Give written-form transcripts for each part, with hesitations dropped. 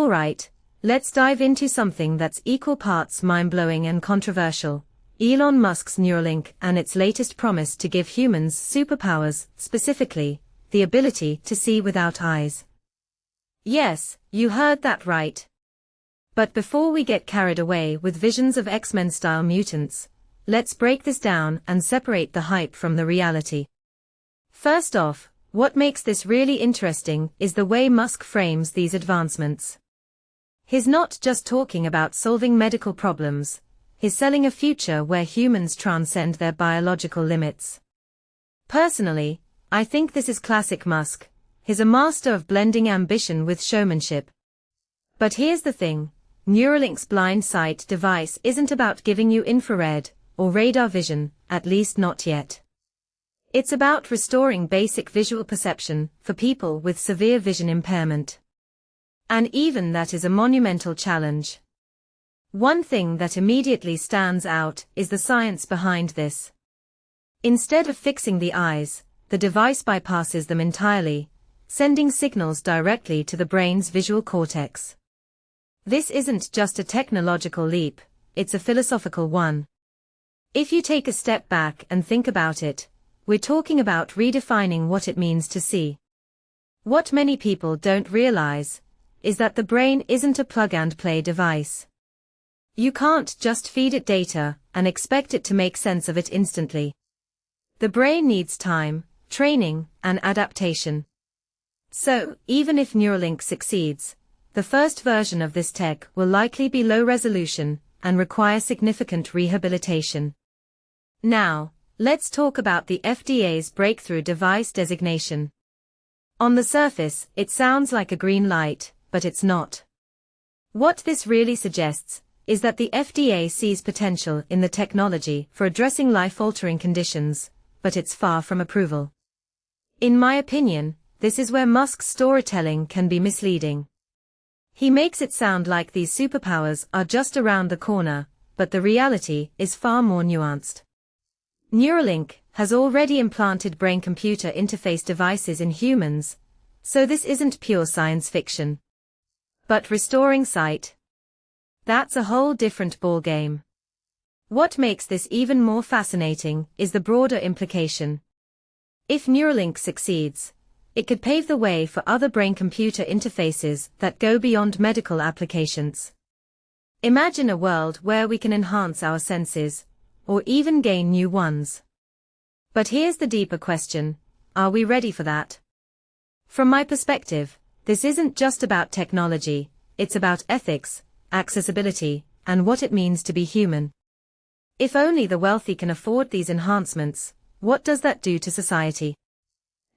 Alright, let's dive into something that's equal parts mind-blowing and controversial. Elon Musk's Neuralink and its latest promise to give humans superpowers, specifically, the ability to see without eyes. Yes, you heard that right. But before we get carried away with visions of X-Men-style mutants, let's break this down and separate the hype from the reality. First off, what makes this really interesting is the way Musk frames these advancements. He's not just talking about solving medical problems, he's selling a future where humans transcend their biological limits. Personally, I think this is classic Musk. He's a master of blending ambition with showmanship. But here's the thing, Neuralink's Blindsight device isn't about giving you infrared or radar vision, at least not yet. It's about restoring basic visual perception for people with severe vision impairment. And even that is a monumental challenge. One thing that immediately stands out is the science behind this. Instead of fixing the eyes, the device bypasses them entirely, sending signals directly to the brain's visual cortex. This isn't just a technological leap, it's a philosophical one. If you take a step back and think about it, we're talking about redefining what it means to see. What many people don't realize is that the brain isn't a plug-and-play device. You can't just feed it data and expect it to make sense of it instantly. The brain needs time, training, and adaptation. So, even if Neuralink succeeds, the first version of this tech will likely be low resolution and require significant rehabilitation. Now, let's talk about the FDA's breakthrough device designation. On the surface, it sounds like a green light, but it's not. What this really suggests is that the FDA sees potential in the technology for addressing life-altering conditions, but it's far from approval. In my opinion, this is where Musk's storytelling can be misleading. He makes it sound like these superpowers are just around the corner, but the reality is far more nuanced. Neuralink has already implanted brain-computer interface devices in humans, so this isn't pure science fiction. But restoring sight? That's a whole different ballgame. What makes this even more fascinating is the broader implication. If Neuralink succeeds, it could pave the way for other brain-computer interfaces that go beyond medical applications. Imagine a world where we can enhance our senses, or even gain new ones. But here's the deeper question, are we ready for that? From my perspective, this isn't just about technology, it's about ethics, accessibility, and what it means to be human. If only the wealthy can afford these enhancements, what does that do to society?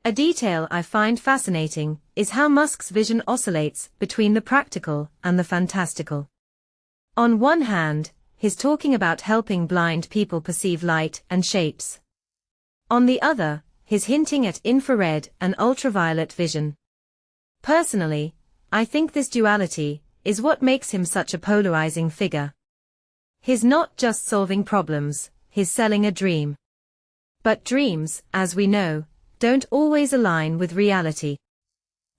A detail I find fascinating is how Musk's vision oscillates between the practical and the fantastical. On one hand, he's talking about helping blind people perceive light and shapes. On the other, he's hinting at infrared and ultraviolet vision. Personally, I think this duality is what makes him such a polarizing figure. He's not just solving problems, he's selling a dream. But dreams, as we know, don't always align with reality.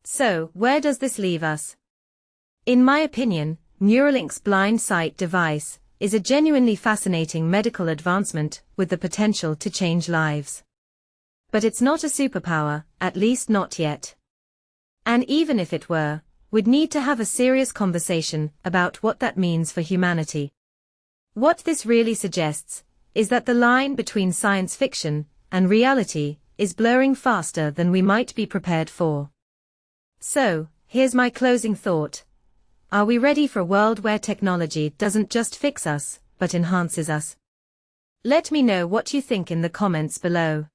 So, where does this leave us? In my opinion, Neuralink's Blindsight device is a genuinely fascinating medical advancement with the potential to change lives. But it's not a superpower, at least not yet. And even if it were, we'd need to have a serious conversation about what that means for humanity. What this really suggests is that the line between science fiction and reality is blurring faster than we might be prepared for. So, here's my closing thought. Are we ready for a world where technology doesn't just fix us, but enhances us? Let me know what you think in the comments below.